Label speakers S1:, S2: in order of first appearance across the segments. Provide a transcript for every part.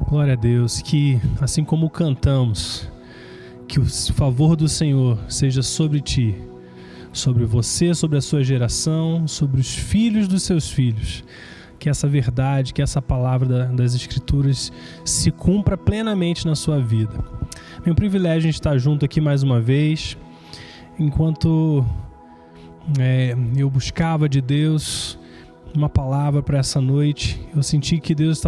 S1: Glória a Deus, que assim como cantamos, que o favor do Senhor seja sobre ti, sobre você, sobre a sua geração, sobre os filhos dos seus filhos. Que essa verdade, que essa palavra das Escrituras se cumpra plenamente na sua vida. É um privilégio a gente estar junto aqui mais uma vez. Enquanto eu buscava de Deus uma palavra para essa noite, eu senti que Deus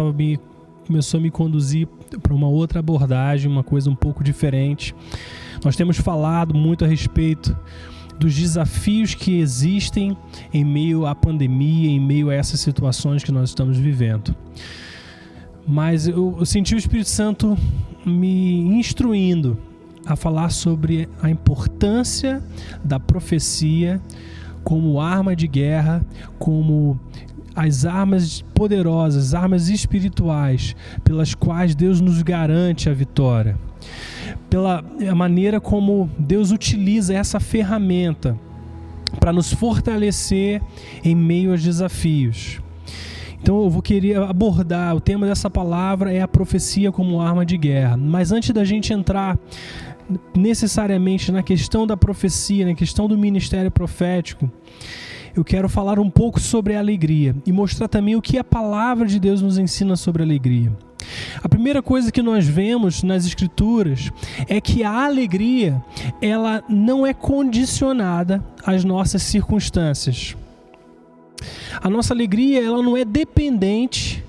S1: começou a me conduzir para uma outra abordagem, uma coisa um pouco diferente. Nós temos falado muito a respeito dos desafios que existem em meio à pandemia, em meio a essas situações que nós estamos vivendo. Mas eu senti o Espírito Santo me instruindo a falar sobre a importância da profecia como arma de guerra, como as armas poderosas, armas espirituais pelas quais Deus nos garante a vitória. Pela maneira como Deus utiliza essa ferramenta para nos fortalecer em meio aos desafios. Então eu vou querer abordar, o tema dessa palavra é a profecia como arma de guerra. Mas antes da gente entrar necessariamente na questão da profecia, na questão do ministério profético, eu quero falar um pouco sobre a alegria e mostrar também o que a palavra de Deus nos ensina sobre a alegria. A primeira coisa que nós vemos nas Escrituras é que a alegria, ela não é condicionada às nossas circunstâncias. A nossa alegria, ela não é dependente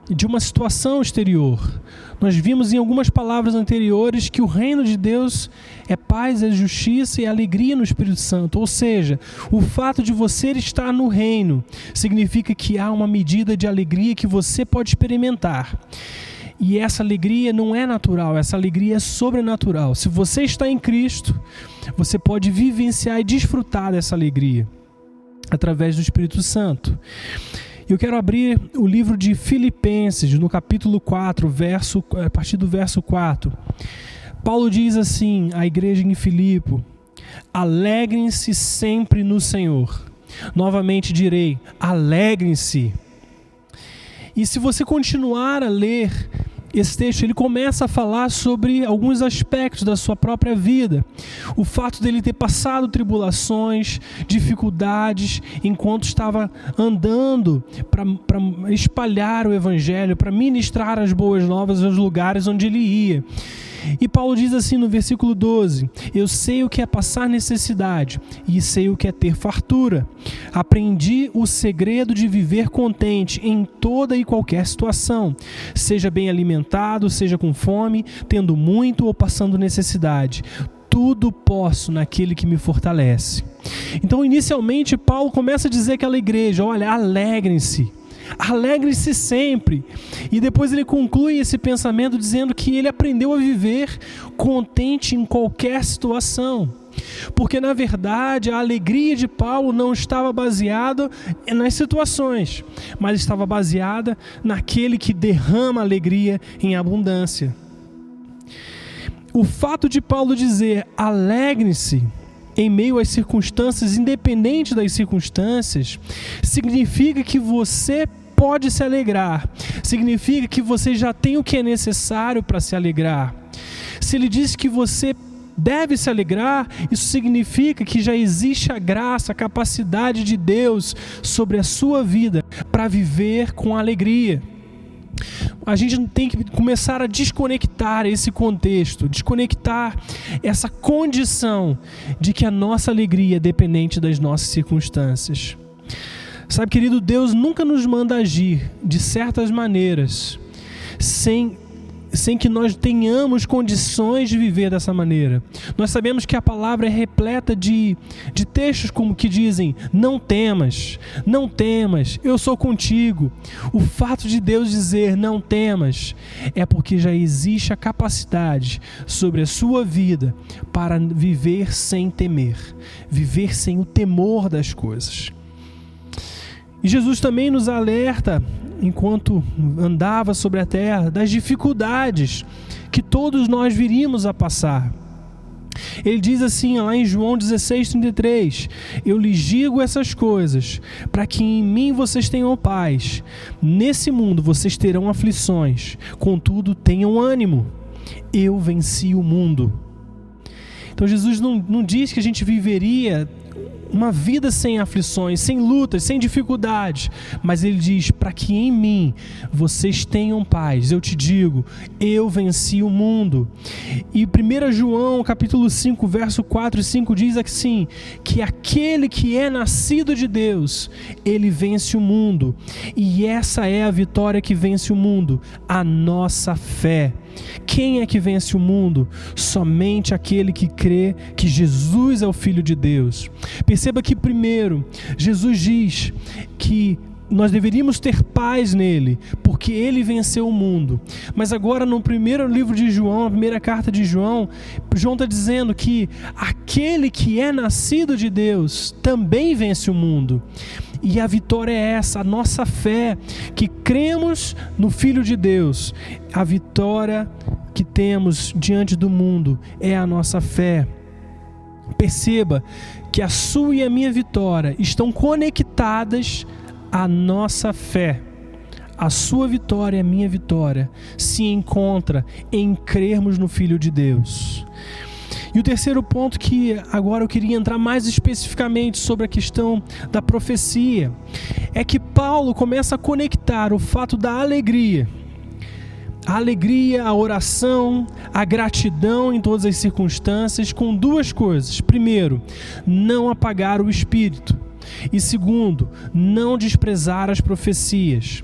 S1: de uma situação exterior. Nós vimos em algumas palavras anteriores que o reino de Deus é paz, é justiça e alegria no Espírito Santo. Ou seja, o fato de você estar no reino significa que há uma medida de alegria que você pode experimentar. E essa alegria não é natural, essa alegria é sobrenatural. Se você está em Cristo, você pode vivenciar e desfrutar dessa alegria através do Espírito Santo. Eu quero abrir o livro de Filipenses, no capítulo 4, a partir do verso 4. Paulo diz assim à igreja em Filipe: alegrem-se sempre no Senhor. Novamente direi, alegrem-se. E se você continuar a ler esse texto, ele começa a falar sobre alguns aspectos da sua própria vida. O fato dele ter passado tribulações, dificuldades, enquanto estava andando para espalhar o Evangelho, para ministrar as boas novas aos lugares onde ele ia. E Paulo diz assim no versículo 12: eu sei o que é passar necessidade e sei o que é ter fartura. Aprendi o segredo de viver contente em toda e qualquer situação, seja bem alimentado, seja com fome, tendo muito ou passando necessidade. Tudo posso naquele que me fortalece. Então, inicialmente, Paulo começa a dizer àquela igreja: olha, alegrem-se. Alegre-se sempre. E depois ele conclui esse pensamento dizendo que ele aprendeu a viver contente em qualquer situação. Porque na verdade a alegria de Paulo não estava baseada nas situações, mas estava baseada naquele que derrama alegria em abundância. O fato de Paulo dizer alegre-se em meio às circunstâncias, independente das circunstâncias, significa que você pode se alegrar, significa que você já tem o que é necessário para se alegrar. Se ele diz que você deve se alegrar, isso significa que já existe a graça, a capacidade de Deus sobre a sua vida para viver com alegria. A gente tem que começar a desconectar esse contexto, desconectar essa condição de que a nossa alegria é dependente das nossas circunstâncias. Sabe, querido, Deus nunca nos manda agir de certas maneiras sem que nós tenhamos condições de viver dessa maneira. Nós sabemos que a palavra é repleta de textos como que dizem: não temas, não temas, eu sou contigo. O fato de Deus dizer não temas é porque já existe a capacidade sobre a sua vida para viver sem temer, viver sem o temor das coisas. E Jesus também nos alerta, enquanto andava sobre a terra, das dificuldades que todos nós viríamos a passar. Ele diz assim, lá em João 16:33, eu lhes digo essas coisas, para que em mim vocês tenham paz. Nesse mundo vocês terão aflições, contudo tenham ânimo. Eu venci o mundo. Então Jesus não diz que a gente viveria uma vida sem aflições, sem lutas, sem dificuldades, mas ele diz, para que em mim vocês tenham paz. Eu te digo, eu venci o mundo. E 1 João capítulo 5, verso 4 e 5 diz assim, que aquele que é nascido de Deus, ele vence o mundo. E essa é a vitória que vence o mundo, a nossa fé. Quem é que vence o mundo? Somente aquele que crê que Jesus é o Filho de Deus. Perceba que primeiro, Jesus diz que nós deveríamos ter paz nele, porque ele venceu o mundo. Mas agora no primeiro livro de João, na primeira carta de João, João está dizendo que aquele que é nascido de Deus também vence o mundo. E a vitória é essa, a nossa fé, que cremos no Filho de Deus. A vitória que temos diante do mundo é a nossa fé. Perceba que a sua e a minha vitória estão conectadas à nossa fé. A sua vitória e a minha vitória se encontra em crermos no Filho de Deus. E o terceiro ponto, que agora eu queria entrar mais especificamente sobre a questão da profecia, é que Paulo começa a conectar o fato da alegria, a oração, a gratidão em todas as circunstâncias, com duas coisas. Primeiro, não apagar o espírito. E segundo, não desprezar as profecias.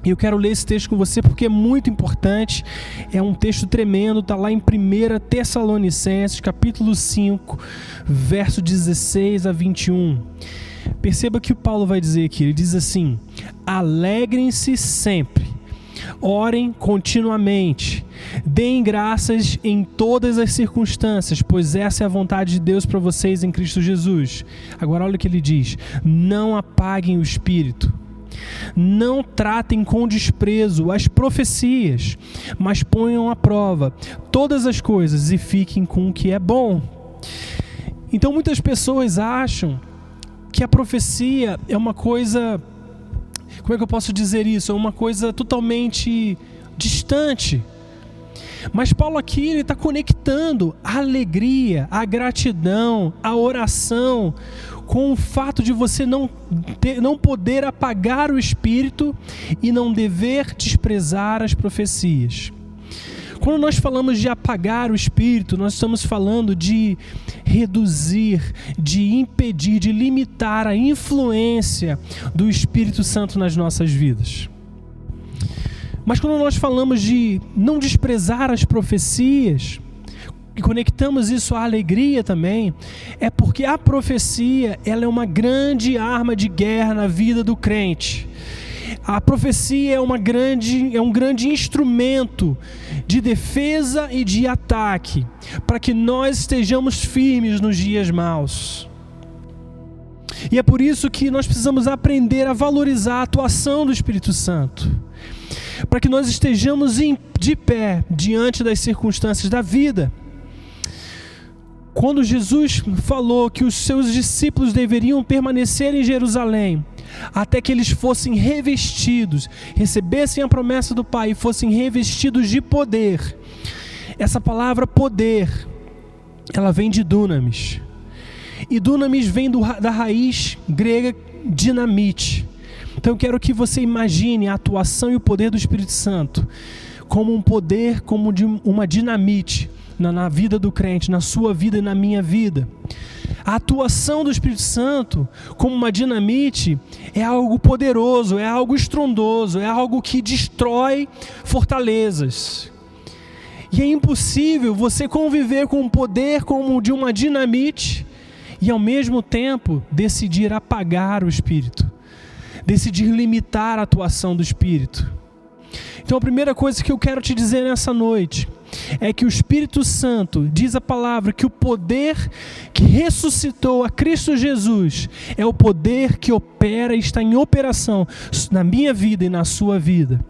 S1: E eu quero ler esse texto com você porque é muito importante, é um texto tremendo, está lá em 1 Tessalonicenses, capítulo 5, verso 16 a 21. Perceba que o Paulo vai dizer aqui, ele diz assim, alegrem-se sempre, orem continuamente, deem graças em todas as circunstâncias, pois essa é a vontade de Deus para vocês em Cristo Jesus. Agora olha o que ele diz, não apaguem o espírito. Não tratem com desprezo as profecias, mas ponham à prova todas as coisas e fiquem com o que é bom. Então muitas pessoas acham que a profecia é uma coisa, como é que eu posso dizer isso? É uma coisa totalmente distante. Mas Paulo aqui ele está conectando a alegria, a gratidão, a oração com o fato de você não poder apagar o espírito e não dever desprezar as profecias. Quando nós falamos de apagar o espírito, nós estamos falando de reduzir, de impedir, de limitar a influência do Espírito Santo nas nossas vidas. Mas quando nós falamos de não desprezar as profecias, e conectamos isso à alegria também, é porque a profecia ela é uma grande arma de guerra na vida do crente. A profecia é um grande instrumento de defesa e de ataque, para que nós estejamos firmes nos dias maus. E é por isso que nós precisamos aprender a valorizar a atuação do Espírito Santo, para que nós estejamos de pé diante das circunstâncias da vida. Quando Jesus falou que os seus discípulos deveriam permanecer em Jerusalém, até que eles fossem revestidos, recebessem a promessa do Pai e fossem revestidos de poder. Essa palavra poder, ela vem de dunamis. E dunamis vem da raiz grega dinamite. Então eu quero que você imagine a atuação e o poder do Espírito Santo como um poder, como de uma dinamite na vida do crente, na sua vida e na minha vida. A atuação do Espírito Santo como uma dinamite é algo poderoso, é algo estrondoso, é algo que destrói fortalezas. E é impossível você conviver com um poder como de uma dinamite e ao mesmo tempo decidir apagar o Espírito, decidir limitar a atuação do Espírito. Então a primeira coisa que eu quero te dizer nessa noite é que o Espírito Santo, diz a palavra, que o poder que ressuscitou a Cristo Jesus é o poder que opera e está em operação na minha vida e na sua vida.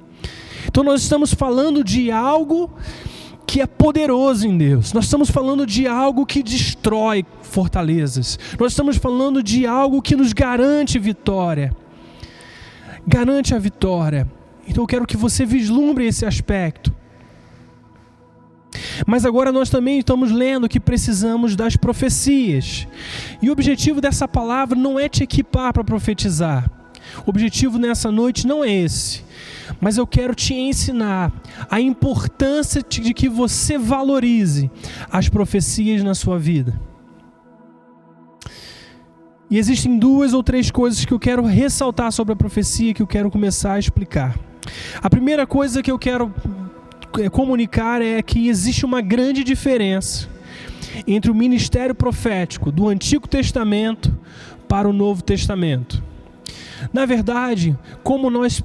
S1: Então nós estamos falando de algo que é poderoso em Deus. Nós estamos falando de algo que destrói fortalezas. Nós estamos falando de algo que nos garante vitória. Garante a vitória. Então eu quero que você vislumbre esse aspecto. Mas agora nós também estamos lendo que precisamos das profecias. E o objetivo dessa palavra não é te equipar para profetizar. O objetivo nessa noite não é esse. Mas eu quero te ensinar a importância de que você valorize as profecias na sua vida. E existem 2 ou 3 coisas que eu quero ressaltar sobre a profecia, que eu quero começar a explicar. A primeira coisa que eu quero comunicar é que existe uma grande diferença entre o ministério profético do Antigo Testamento para o Novo Testamento. Na verdade, como nós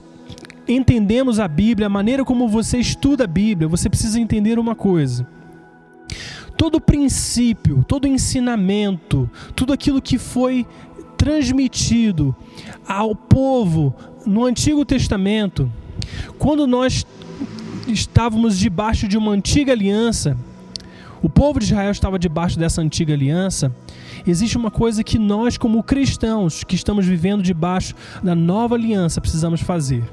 S1: entendemos a Bíblia, a maneira como você estuda a Bíblia, você precisa entender uma coisa. Todo princípio, todo ensinamento, tudo aquilo que foi transmitido ao povo no Antigo Testamento, quando nós estávamos debaixo de uma antiga aliança, o povo de Israel estava debaixo dessa antiga aliança, existe uma coisa que nós, como cristãos, que estamos vivendo debaixo da nova aliança, precisamos fazer.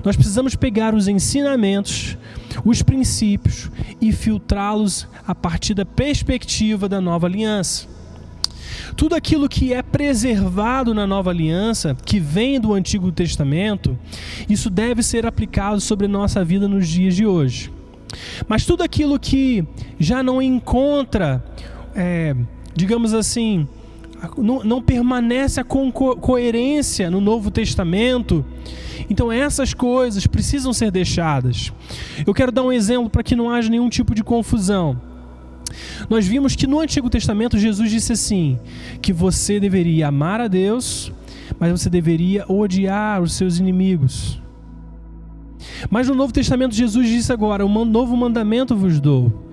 S1: Nós precisamos pegar os ensinamentos, os princípios e filtrá-los a partir da perspectiva da nova aliança. Tudo aquilo que é preservado na nova aliança, que vem do Antigo Testamento, isso deve ser aplicado sobre a nossa vida nos dias de hoje. Mas tudo aquilo que já não encontra, digamos assim, não permanece a coerência no Novo Testamento, então essas coisas precisam ser deixadas. Eu quero dar um exemplo para que não haja nenhum tipo de confusão. Nós vimos que no Antigo Testamento Jesus disse assim, que você deveria amar a Deus, mas você deveria odiar os seus inimigos. Mas no Novo Testamento Jesus disse agora, um novo mandamento vos dou,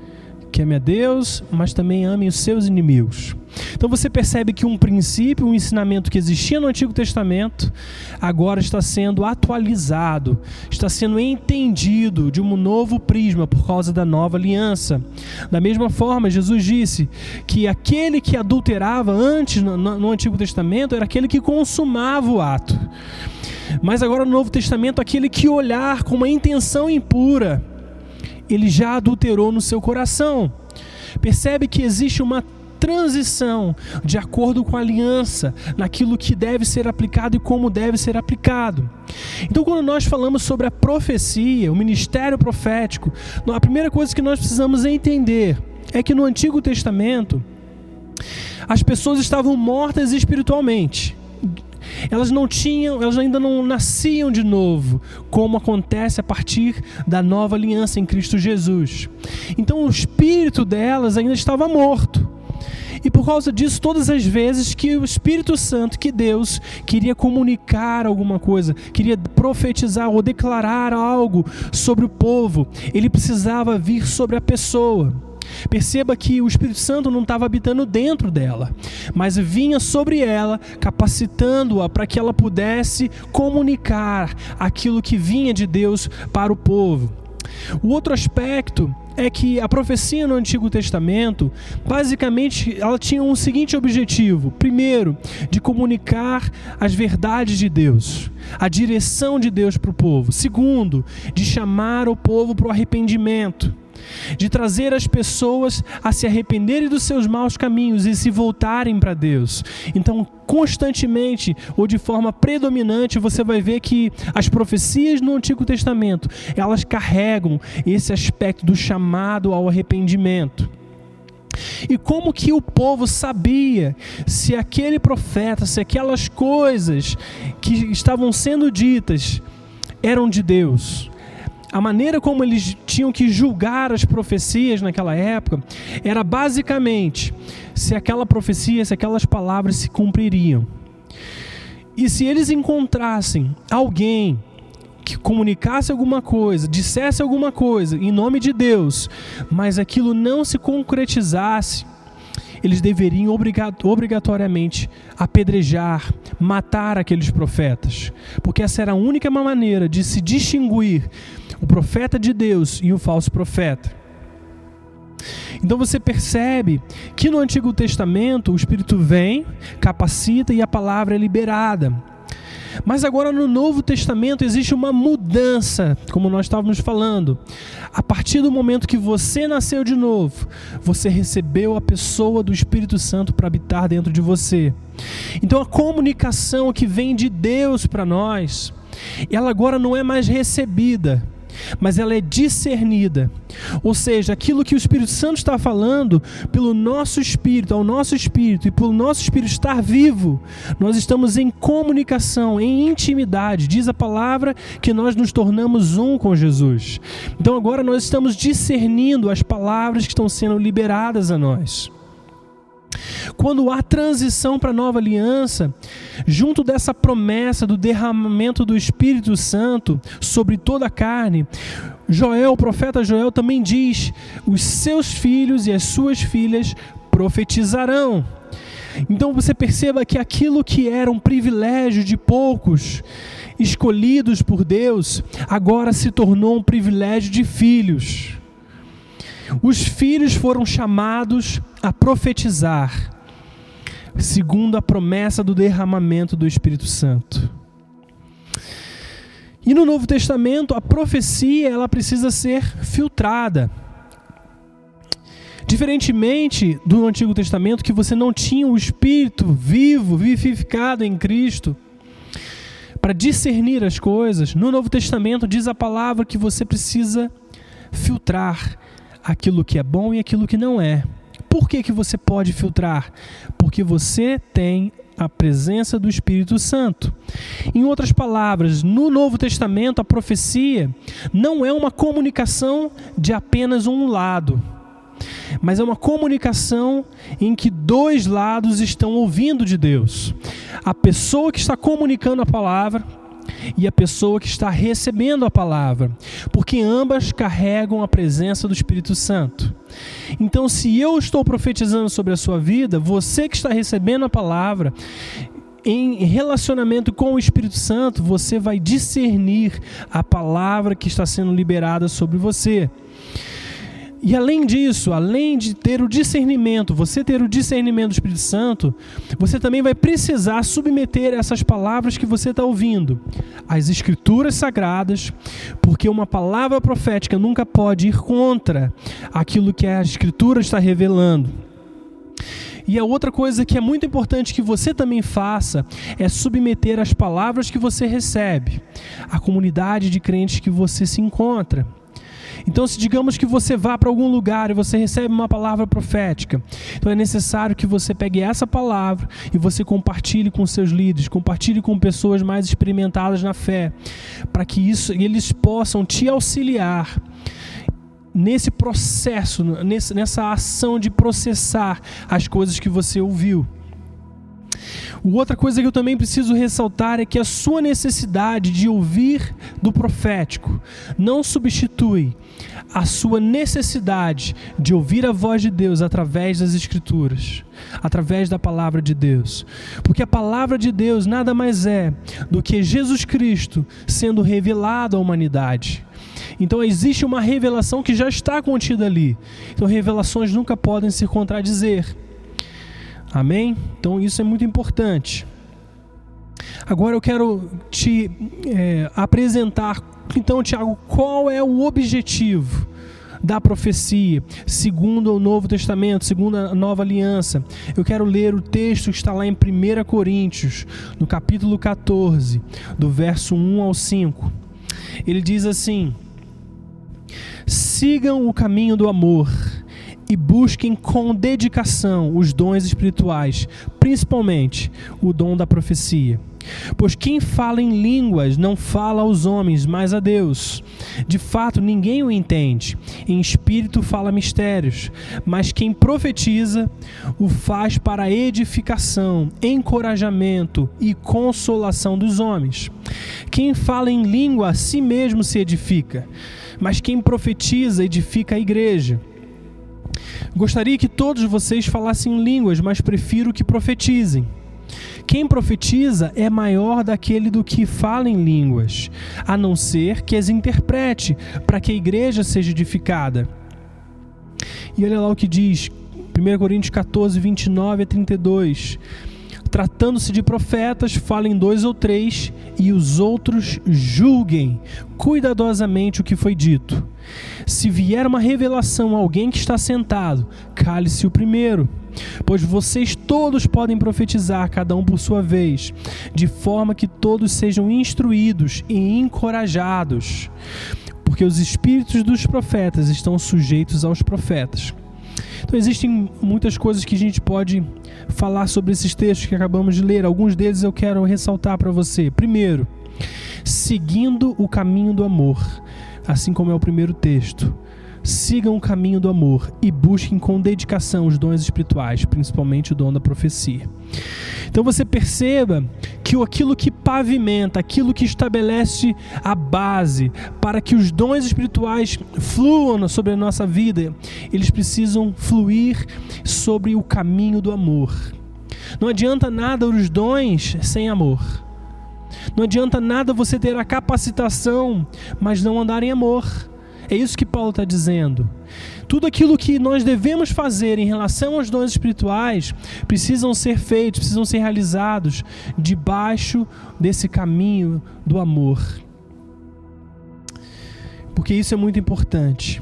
S1: que ame a Deus, mas também ame os seus inimigos. Então você percebe que um princípio, um ensinamento que existia no Antigo Testamento, agora está sendo atualizado, está sendo entendido de um novo prisma por causa da nova aliança. Da mesma forma, Jesus disse que aquele que adulterava antes no Antigo Testamento era aquele que consumava o ato. Mas agora no Novo Testamento, aquele que olhar com uma intenção impura, ele já adulterou no seu coração. Percebe que existe uma transição de acordo com a aliança, naquilo que deve ser aplicado e como deve ser aplicado. Então, quando nós falamos sobre a profecia, o ministério profético, a primeira coisa que nós precisamos entender é que no Antigo Testamento, as pessoas estavam mortas espiritualmente. Elas ainda não nasciam de novo, como acontece a partir da nova aliança em Cristo Jesus. Então o espírito delas ainda estava morto. E por causa disso, todas as vezes que o Espírito Santo, que Deus queria comunicar alguma coisa, queria profetizar ou declarar algo sobre o povo, ele precisava vir sobre a pessoa. Perceba que o Espírito Santo não estava habitando dentro dela, mas vinha sobre ela, capacitando-a para que ela pudesse comunicar aquilo que vinha de Deus para o povo. O outro aspecto é que a profecia no Antigo Testamento, basicamente, ela tinha um seguinte objetivo. Primeiro, de comunicar as verdades de Deus, a direção de Deus para o povo. Segundo, de chamar o povo para o arrependimento, de trazer as pessoas a se arrependerem dos seus maus caminhos e se voltarem para Deus. Então, constantemente ou de forma predominante, você vai ver que as profecias no Antigo Testamento, elas carregam esse aspecto do chamado ao arrependimento. E como que o povo sabia se aquele profeta, se aquelas coisas que estavam sendo ditas eram de Deus? A maneira como eles tinham que julgar as profecias naquela época era basicamente se aquela profecia, se aquelas palavras se cumpririam. E se eles encontrassem alguém que comunicasse alguma coisa, dissesse alguma coisa em nome de Deus, mas aquilo não se concretizasse, eles deveriam obrigatoriamente apedrejar, matar aqueles profetas, porque essa era a única maneira de se distinguir o profeta de Deus e o falso profeta. Então você percebe que no Antigo Testamento o Espírito vem, capacita e a palavra é liberada. Mas agora no Novo Testamento existe uma mudança, como nós estávamos falando. A partir do momento que você nasceu de novo, você recebeu a pessoa do Espírito Santo para habitar dentro de você. Então a comunicação que vem de Deus para nós, ela agora não é mais recebida, mas ela é discernida. Ou seja, aquilo que o Espírito Santo está falando, pelo nosso espírito, ao nosso espírito, e pelo nosso espírito estar vivo, nós estamos em comunicação, em intimidade. Diz a palavra que nós nos tornamos um com Jesus. Então agora nós estamos discernindo as palavras que estão sendo liberadas a nós. Quando há transição para a nova aliança, junto dessa promessa do derramamento do Espírito Santo sobre toda a carne, o profeta Joel também diz: os seus filhos e as suas filhas profetizarão. Então você perceba que aquilo que era um privilégio de poucos, escolhidos por Deus, agora se tornou um privilégio de filhos. Os filhos foram chamados a profetizar, segundo a promessa do derramamento do Espírito Santo. E no Novo Testamento, a profecia ela precisa ser filtrada. Diferentemente do Antigo Testamento, que você não tinha o Espírito vivo, vivificado em Cristo, para discernir as coisas, no Novo Testamento diz a palavra que você precisa filtrar aquilo que é bom e aquilo que não é. Por que você pode filtrar? Porque você tem a presença do Espírito Santo. Em outras palavras, no Novo Testamento, a profecia não é uma comunicação de apenas um lado, mas é uma comunicação em que dois lados estão ouvindo de Deus. A pessoa que está comunicando a palavra e a pessoa que está recebendo a palavra, porque ambas carregam a presença do Espírito Santo. Então, se eu estou profetizando sobre a sua vida, você que está recebendo a palavra, em relacionamento com o Espírito Santo, você vai discernir a palavra que está sendo liberada sobre você. E além disso, além de ter o discernimento, você ter o discernimento do Espírito Santo, você também vai precisar submeter essas palavras que você está ouvindo às Escrituras Sagradas, porque uma palavra profética nunca pode ir contra aquilo que a Escritura está revelando. E a outra coisa que é muito importante que você também faça é submeter as palavras que você recebe à comunidade de crentes que você se encontra. Então, se digamos que você vá para algum lugar e você recebe uma palavra profética, então é necessário que você pegue essa palavra e você compartilhe com seus líderes, compartilhe com pessoas mais experimentadas na fé, para que eles possam te auxiliar nesse processo, nessa ação de processar as coisas que você ouviu. Outra coisa que eu também preciso ressaltar é que a sua necessidade de ouvir do profético não substitui a sua necessidade de ouvir a voz de Deus através das Escrituras, através da palavra de Deus. Porque a palavra de Deus nada mais é do que Jesus Cristo sendo revelado à humanidade. Então existe uma revelação que já está contida ali. Então revelações nunca podem se contradizer. Amém? Então isso é muito importante. Agora eu quero te apresentar, então, Tiago, qual é o objetivo da profecia, segundo o Novo Testamento, segundo a Nova Aliança. Eu quero ler o texto que está lá em 1 Coríntios, no capítulo 14, do verso 1 ao 5. Ele diz assim: sigam o caminho do amor e busquem com dedicação os dons espirituais, principalmente o dom da profecia. Pois quem fala em línguas não fala aos homens, mas a Deus. De fato, ninguém o entende. Em espírito fala mistérios, mas quem profetiza o faz para edificação, encorajamento e consolação dos homens. Quem fala em língua a si mesmo se edifica, mas quem profetiza edifica a igreja. Gostaria que todos vocês falassem línguas, mas prefiro que profetizem. Quem profetiza é maior daquele do que fala em línguas, a não ser que as interprete, para que a igreja seja edificada. E olha lá o que diz 1 Coríntios 14, 29 a 32. Tratando-se de profetas, falem 2 ou 3, e os outros julguem cuidadosamente o que foi dito. Se vier uma revelação a alguém que está sentado, cale-se o primeiro, pois vocês todos podem profetizar, cada um por sua vez, de forma que todos sejam instruídos e encorajados, porque os espíritos dos profetas estão sujeitos aos profetas. Então existem muitas coisas que a gente pode falar sobre esses textos que acabamos de ler. Alguns deles eu quero ressaltar para você. Primeiro, seguindo o caminho do amor, assim como é o primeiro texto. Sigam o caminho do amor e busquem com dedicação os dons espirituais, principalmente o dom da profecia. Então você perceba que aquilo que pavimenta, aquilo que estabelece a base para que os dons espirituais fluam sobre a nossa vida, eles precisam fluir sobre o caminho do amor. Não adianta nada os dons sem amor. Não adianta nada você ter a capacitação, mas não andar em amor. É isso que Paulo está dizendo. Tudo aquilo que nós devemos fazer em relação aos dons espirituais precisam ser feitos, precisam ser realizados debaixo desse caminho do amor. Porque isso é muito importante.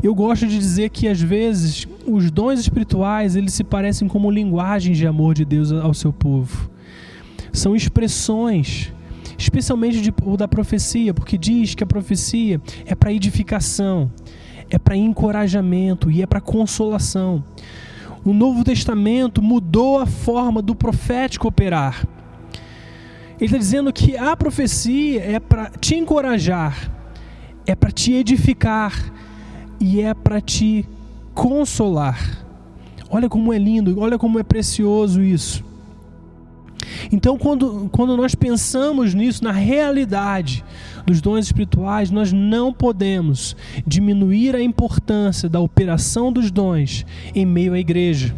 S1: Eu gosto de dizer que às vezes os dons espirituais eles se parecem como linguagens de amor de Deus ao seu povo. São expressões, especialmente o da profecia, porque diz que a profecia é para edificação, é para encorajamento e é para consolação. O Novo Testamento mudou a forma do profético operar. Ele está dizendo que a profecia é para te encorajar, é para te edificar e é para te consolar. Olha como é lindo, olha como é precioso isso. Então, quando nós pensamos nisso, na realidade dos dons espirituais, nós não podemos diminuir a importância da operação dos dons em meio à igreja.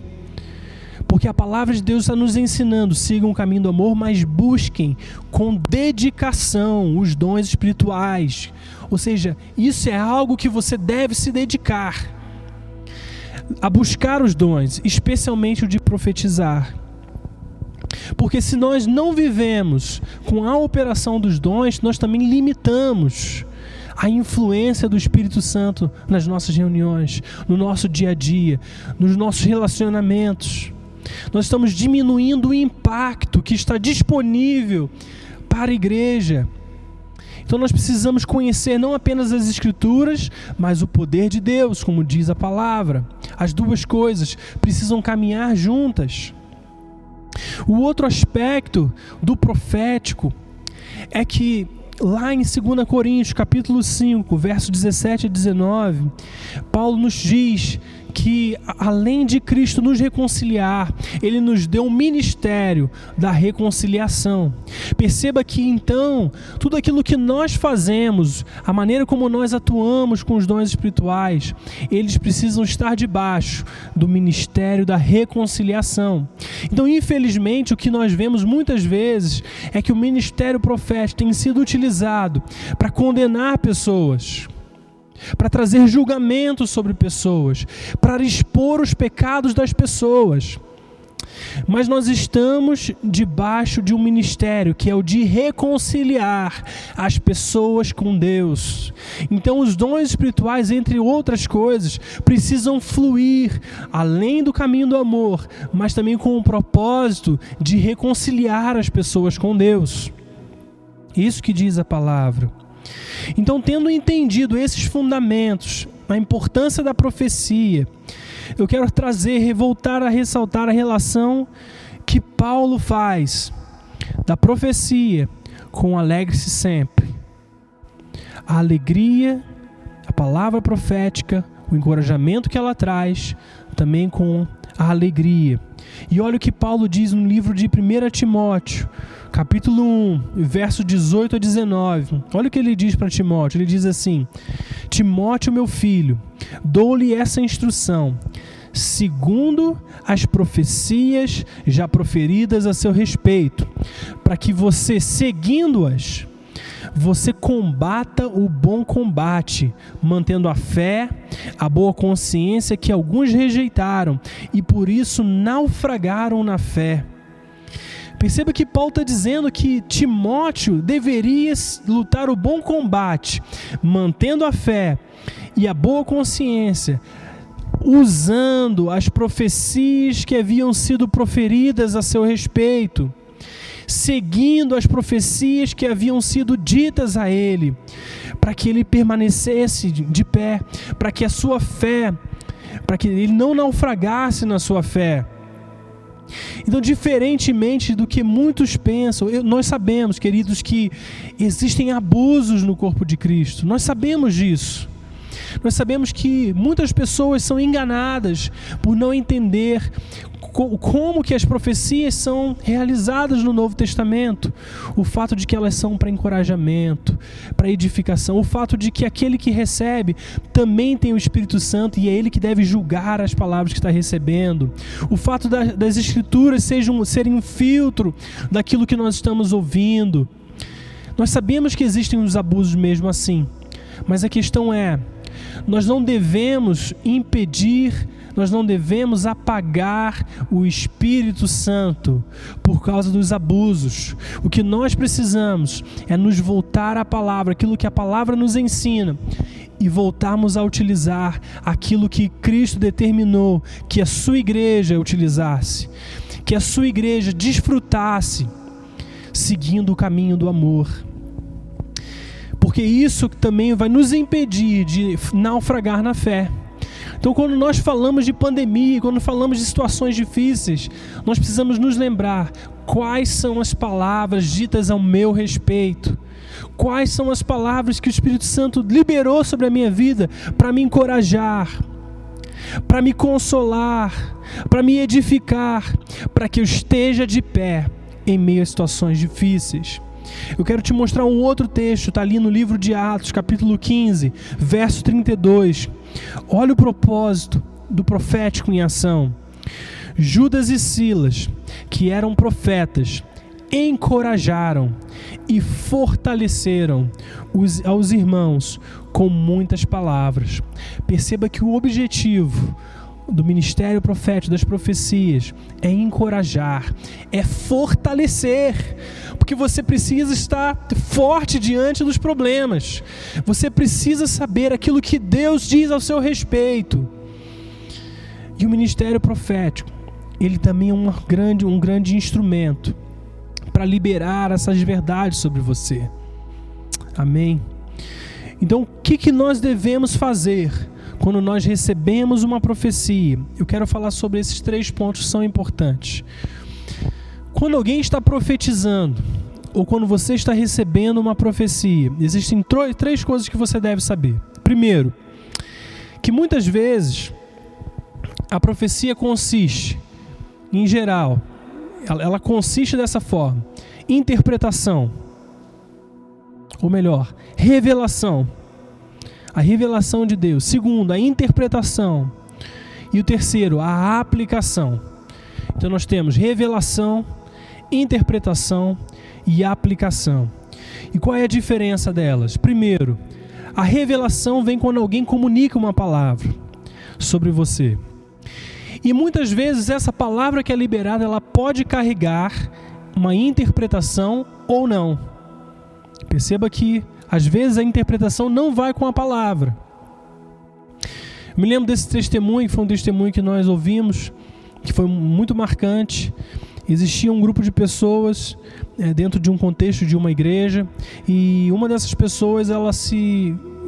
S1: Porque a palavra de Deus está nos ensinando, sigam o caminho do amor, mas busquem com dedicação os dons espirituais. Ou seja, isso é algo que você deve se dedicar a buscar os dons, especialmente o de profetizar. Porque se nós não vivemos com a operação dos dons, nós também limitamos a influência do Espírito Santo nas nossas reuniões, no nosso dia a dia, nos nossos relacionamentos. Nós estamos diminuindo o impacto que está disponível para a igreja. Então nós precisamos conhecer não apenas as Escrituras, mas o poder de Deus, como diz a palavra. As duas coisas precisam caminhar juntas. O outro aspecto do profético é que lá em 2 Coríntios, capítulo 5, verso 17 a 19, Paulo nos diz que além de Cristo nos reconciliar, Ele nos deu um ministério da reconciliação. Perceba que então, tudo aquilo que nós fazemos, a maneira como nós atuamos com os dons espirituais, eles precisam estar debaixo do ministério da reconciliação. Então, infelizmente, o que nós vemos muitas vezes é que o ministério profético tem sido utilizado para condenar pessoas, para trazer julgamento sobre pessoas, para expor os pecados das pessoas. Mas nós estamos debaixo de um ministério que é o de reconciliar as pessoas com Deus. Então os dons espirituais, entre outras coisas, precisam fluir além do caminho do amor, mas também com o propósito de reconciliar as pessoas com Deus. Isso que diz a palavra. Então, tendo entendido esses fundamentos, a importância da profecia, eu quero voltar a ressaltar a relação que Paulo faz da profecia com alegre-se sempre. A alegria, a palavra profética, o encorajamento que ela traz, também com a alegria. E olha o que Paulo diz no livro de 1 Timóteo, capítulo 1, verso 18 a 19. Olha o que ele diz para Timóteo. Ele diz assim: Timóteo, meu filho, dou-lhe essa instrução, segundo as profecias já proferidas a seu respeito, para que você, seguindo-as, você combata o bom combate, mantendo a fé, a boa consciência que alguns rejeitaram e por isso naufragaram na fé. Perceba que Paulo está dizendo que Timóteo deveria lutar o bom combate, mantendo a fé e a boa consciência, usando as profecias que haviam sido proferidas a seu respeito, seguindo as profecias que haviam sido ditas a ele, para que ele permanecesse de pé, para que a sua fé, para que ele não naufragasse na sua fé. Então, diferentemente do que muitos pensam, nós sabemos, queridos, que existem abusos no corpo de Cristo, nós sabemos disso. Nós sabemos que muitas pessoas são enganadas por não entender como que as profecias são realizadas no Novo Testamento. O fato de que elas são para encorajamento, para edificação. O fato de que aquele que recebe também tem o Espírito Santo e é ele que deve julgar as palavras que está recebendo. O fato das Escrituras serem um filtro daquilo que nós estamos ouvindo. Nós sabemos que existem os abusos mesmo assim. Mas a questão é, nós não devemos impedir, nós não devemos apagar o Espírito Santo por causa dos abusos. O que nós precisamos é nos voltar à palavra, aquilo que a palavra nos ensina, e voltarmos a utilizar aquilo que Cristo determinou que a sua igreja utilizasse, que a sua igreja desfrutasse, seguindo o caminho do amor. Porque isso também vai nos impedir de naufragar na fé. Então, quando nós falamos de pandemia, quando falamos de situações difíceis, nós precisamos nos lembrar quais são as palavras ditas ao meu respeito. Quais são as palavras que o Espírito Santo liberou sobre a minha vida para me encorajar, para me consolar, para me edificar, para que eu esteja de pé em meio a situações difíceis. Eu quero te mostrar um outro texto, está ali no livro de Atos, capítulo 15, verso 32. Olha o propósito do profético em ação. Judas e Silas, que eram profetas, encorajaram e fortaleceram aos irmãos com muitas palavras. Perceba que o objetivo do ministério profético, das profecias, é encorajar, é fortalecer, porque você precisa estar forte diante dos problemas, você precisa saber aquilo que Deus diz ao seu respeito. E o ministério profético, ele também é um grande instrumento para liberar essas verdades sobre você. Amém? Então, o que nós devemos fazer quando nós recebemos uma profecia? Eu quero falar sobre esses 3 pontos que são importantes. Quando alguém está profetizando, ou quando você está recebendo uma profecia, existem 3 coisas que você deve saber. Primeiro, que muitas vezes a profecia consiste, em geral, ela consiste dessa forma: interpretação, ou melhor, revelação. A revelação de Deus. Segundo, a interpretação. E o terceiro, a aplicação. Então nós temos revelação, interpretação e aplicação. E qual é a diferença delas? Primeiro, a revelação vem quando alguém comunica uma palavra sobre você. E muitas vezes essa palavra que é liberada, ela pode carregar uma interpretação ou não. Perceba que às vezes a interpretação não vai com a palavra. Eu me lembro desse testemunho, que foi um testemunho que nós ouvimos, que foi muito marcante. Existia um grupo de pessoas dentro de um contexto de uma igreja, e uma dessas pessoas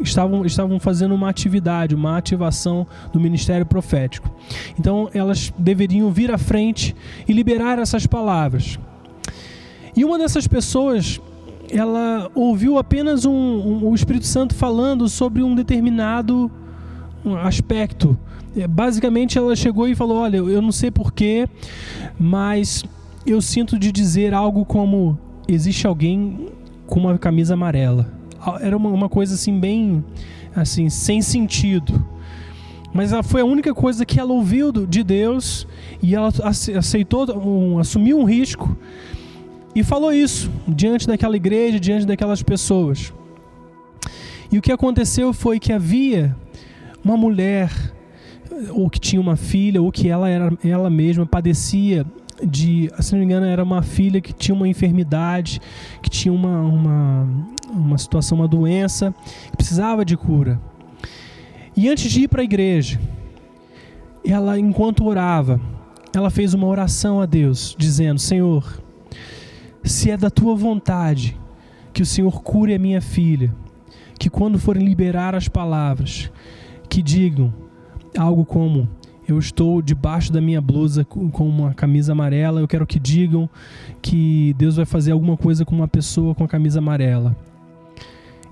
S1: estavam fazendo uma atividade, uma ativação do ministério profético. Então elas deveriam vir à frente e liberar essas palavras. E uma dessas pessoas, ela ouviu apenas o Espírito Santo falando sobre um determinado aspecto. Basicamente ela chegou e falou: olha, eu não sei porquê, mas eu sinto de dizer algo como: existe alguém com uma camisa amarela. Era uma coisa assim, bem assim, sem sentido. Mas foi a única coisa que ela ouviu de Deus, e ela aceitou, assumiu um risco e falou isso diante daquela igreja, diante daquelas pessoas. E o que aconteceu foi que havia uma mulher, ou que tinha uma filha, ou que ela mesma padecia de, se não me engano, era uma filha que tinha uma enfermidade, que tinha uma situação, uma doença, que precisava de cura. E antes de ir para a igreja, ela, enquanto orava, ela fez uma oração a Deus, dizendo: Senhor, se é da tua vontade que o Senhor cure a minha filha, que quando forem liberar as palavras, que digam algo como: eu estou debaixo da minha blusa com uma camisa amarela, eu quero que digam que Deus vai fazer alguma coisa com uma pessoa com a camisa amarela.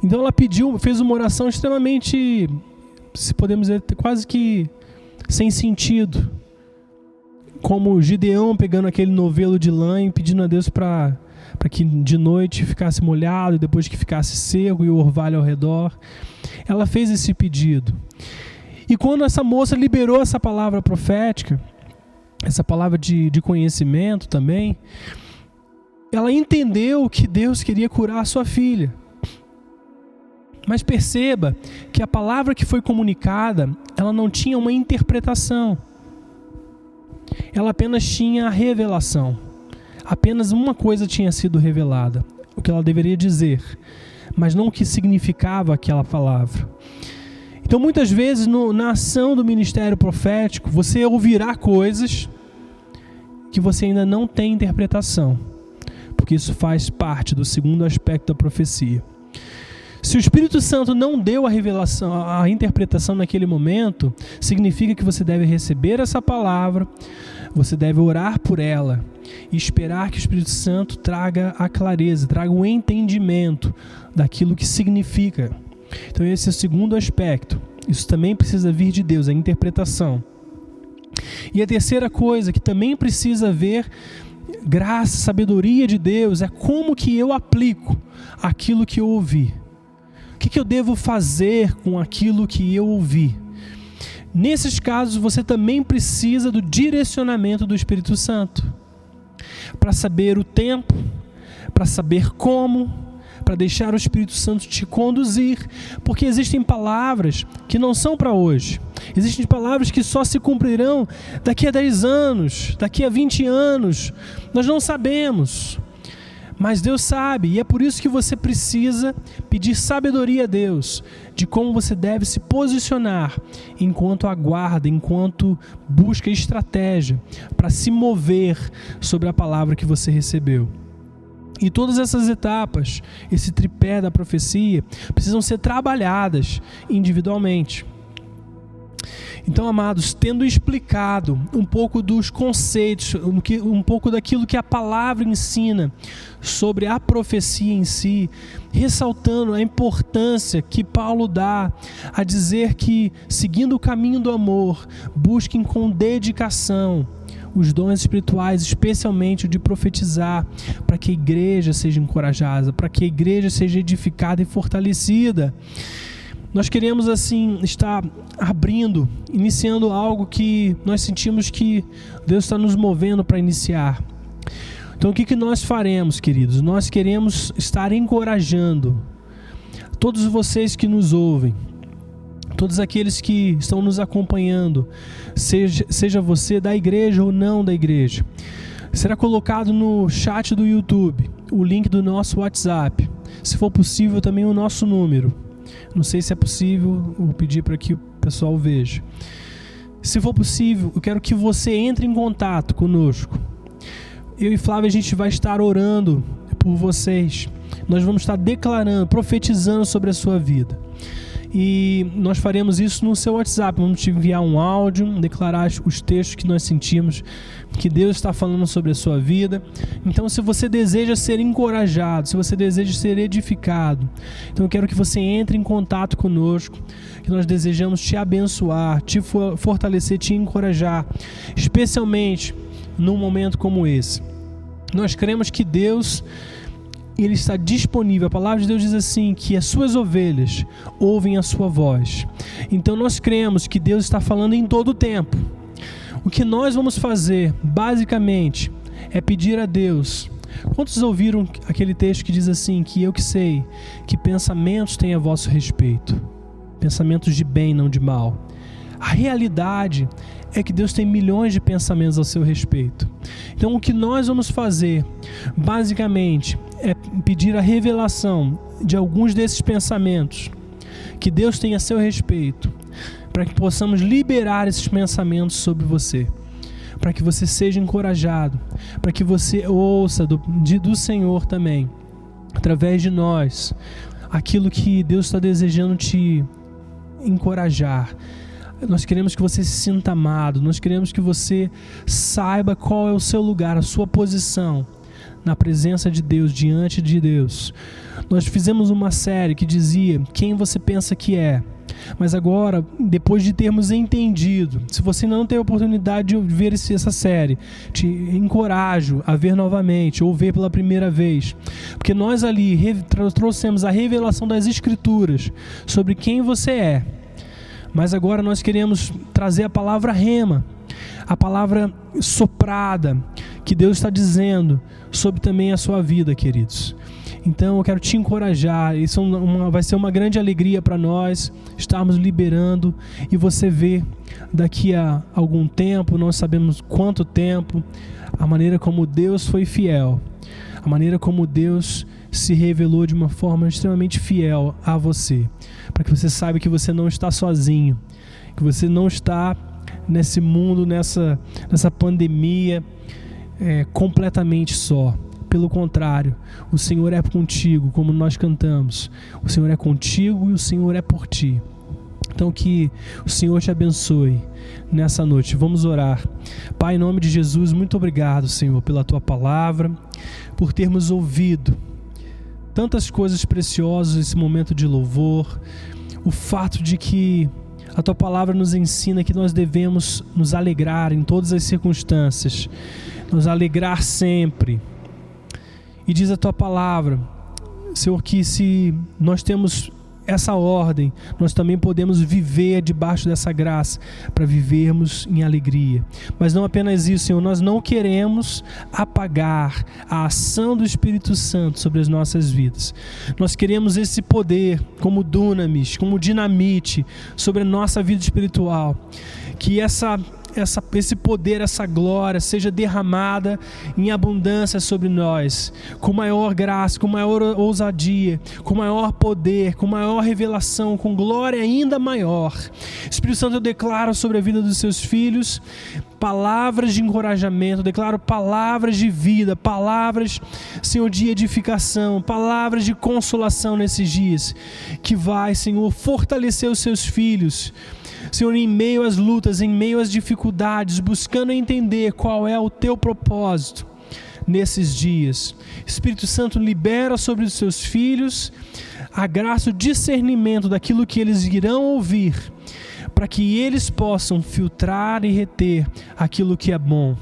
S1: Então ela fez uma oração extremamente, se podemos dizer, quase que sem sentido, como Gideão pegando aquele novelo de lã e pedindo a Deus para que de noite ficasse molhado e depois que ficasse seco e o orvalho ao redor. Ela fez esse pedido. E quando essa moça liberou essa palavra profética, essa palavra de conhecimento também, ela entendeu que Deus queria curar a sua filha. Mas perceba que a palavra que foi comunicada, ela não tinha uma interpretação. Ela apenas tinha a revelação. Apenas uma coisa tinha sido revelada, o que ela deveria dizer, mas não o que significava aquela palavra. Então, muitas vezes, na ação do ministério profético, você ouvirá coisas que você ainda não tem interpretação, porque isso faz parte do segundo aspecto da profecia. Se o Espírito Santo não deu a revelação, a interpretação naquele momento, significa que você deve receber essa palavra, você deve orar por ela e esperar que o Espírito Santo traga a clareza, traga o entendimento daquilo que significa. Então esse é o segundo aspecto. Isso também precisa vir de Deus, a interpretação. E a terceira coisa que também precisa haver graça, sabedoria de Deus, é como que eu aplico aquilo que eu ouvi. O que eu devo fazer com aquilo que eu ouvi? Nesses casos, você também precisa do direcionamento do Espírito Santo, para saber o tempo, para saber como, para deixar o Espírito Santo te conduzir, porque existem palavras que não são para hoje. Existem palavras que só se cumprirão daqui a 10 anos, daqui a 20 anos. Nós não sabemos. Mas Deus sabe, e é por isso que você precisa pedir sabedoria a Deus de como você deve se posicionar enquanto aguarda, enquanto busca estratégia para se mover sobre a palavra que você recebeu. E todas essas etapas, esse tripé da profecia, precisam ser trabalhadas individualmente. Então, amados, tendo explicado um pouco dos conceitos, um pouco daquilo que a palavra ensina sobre a profecia em si, ressaltando a importância que Paulo dá a dizer que, seguindo o caminho do amor, busquem com dedicação os dons espirituais, especialmente o de profetizar, para que a igreja seja encorajada, para que a igreja seja edificada e fortalecida. Nós queremos assim estar iniciando algo que nós sentimos que Deus está nos movendo para iniciar. Então o que nós faremos, queridos? Nós queremos estar encorajando todos vocês que nos ouvem, todos aqueles que estão nos acompanhando, seja você da igreja ou não da igreja. Será colocado no chat do YouTube o link do nosso WhatsApp, se for possível também o nosso número. Não sei se é possível, vou pedir para que o pessoal veja. Se for possível, eu quero que você entre em contato conosco. Eu e Flávia, a gente vai estar orando por vocês. Nós vamos estar declarando, profetizando sobre a sua vida. E nós faremos isso no seu WhatsApp. Vamos te enviar um áudio, declarar os textos que nós sentimos que Deus está falando sobre a sua vida. Então, se você deseja ser encorajado, se você deseja ser edificado, então eu quero que você entre em contato conosco, que nós desejamos te abençoar, te fortalecer, te encorajar, especialmente num momento como esse. Nós cremos que Deus, Ele está disponível. A palavra de Deus diz assim, que as suas ovelhas ouvem a sua voz. Então nós cremos que Deus está falando em todo o tempo. O que nós vamos fazer, basicamente, é pedir a Deus Quantos ouviram aquele texto que diz assim, que eu que sei que pensamentos têm a vosso respeito, pensamentos de bem, não de mal? A realidade é que Deus tem milhões de pensamentos ao seu respeito. Então o que nós vamos fazer, basicamente, é pedir a revelação de alguns desses pensamentos que Deus tem a seu respeito, para que possamos liberar esses pensamentos sobre você, para que você seja encorajado, para que você ouça do Senhor também, através de nós, aquilo que Deus está desejando te encorajar. Nós queremos que você se sinta amado, nós queremos que você saiba qual é o seu lugar, a sua posição na presença de Deus, diante de Deus. Nós fizemos uma série que dizia quem você pensa que é, mas agora, depois de termos entendido, se você não tem a oportunidade de ver essa série, te encorajo a ver novamente ou ver pela primeira vez, porque nós ali trouxemos a revelação das Escrituras sobre quem você é. Mas agora nós queremos trazer a palavra rema, a palavra soprada, que Deus está dizendo sobre também a sua vida, queridos. Então eu quero te encorajar, isso vai ser uma grande alegria para nós, estarmos liberando, e você vê daqui a algum tempo, não sabemos quanto tempo, a maneira como Deus foi fiel, a maneira como Deus se revelou de uma forma extremamente fiel a você, para que você saiba que você não está sozinho, que você não está nesse mundo, nessa pandemia completamente só. Pelo contrário, o Senhor é contigo, como nós cantamos. O Senhor é contigo e o Senhor é por ti. Então que o Senhor te abençoe nessa noite. Vamos orar. Pai, em nome de Jesus, muito obrigado, Senhor, pela Tua palavra, por termos ouvido tantas coisas preciosas nesse momento de louvor. O fato de que a Tua palavra nos ensina que nós devemos nos alegrar em todas as circunstâncias, nos alegrar sempre. E diz a Tua palavra, Senhor, que se nós temos essa ordem, nós também podemos viver debaixo dessa graça, para vivermos em alegria. Mas não apenas isso, Senhor, nós não queremos apagar a ação do Espírito Santo sobre as nossas vidas. Nós queremos esse poder, como dunamis, como dinamite, sobre a nossa vida espiritual. Que esse poder, essa glória seja derramada em abundância sobre nós, com maior graça, com maior ousadia, com maior poder, com maior revelação, com glória ainda maior. Espírito Santo, eu declaro sobre a vida dos seus filhos palavras de encorajamento, declaro palavras de vida, palavras, Senhor, de edificação, palavras de consolação nesses dias, que vai, Senhor, fortalecer os seus filhos, Senhor, em meio às lutas, em meio às dificuldades, buscando entender qual é o Teu propósito nesses dias. Espírito Santo, libera sobre os seus filhos a graça, o discernimento daquilo que eles irão ouvir, para que eles possam filtrar e reter aquilo que é bom.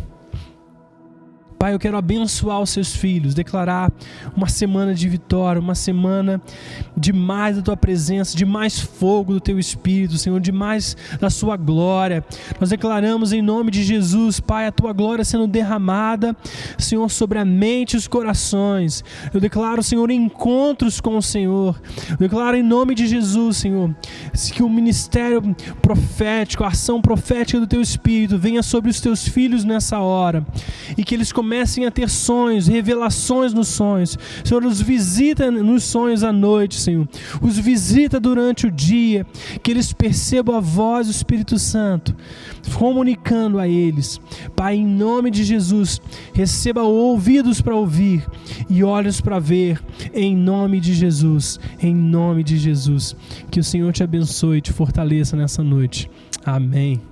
S1: Pai, eu quero abençoar os seus filhos, declarar uma semana de vitória, uma semana de mais da Tua presença, de mais fogo do Teu Espírito, Senhor, de mais da Sua glória. Nós declaramos em nome de Jesus, Pai, a Tua glória sendo derramada, Senhor, sobre a mente e os corações. Eu declaro, Senhor, encontros com o Senhor. Eu declaro em nome de Jesus, Senhor, que o ministério profético, a ação profética do Teu Espírito venha sobre os Teus filhos nessa hora, e que eles comecem a ter sonhos, revelações nos sonhos. Senhor, os visita nos sonhos à noite, Senhor. Os visita durante o dia, que eles percebam a voz do Espírito Santo, comunicando a eles. Pai, em nome de Jesus, receba ouvidos para ouvir e olhos para ver, em nome de Jesus, em nome de Jesus. Que o Senhor te abençoe e te fortaleça nessa noite. Amém.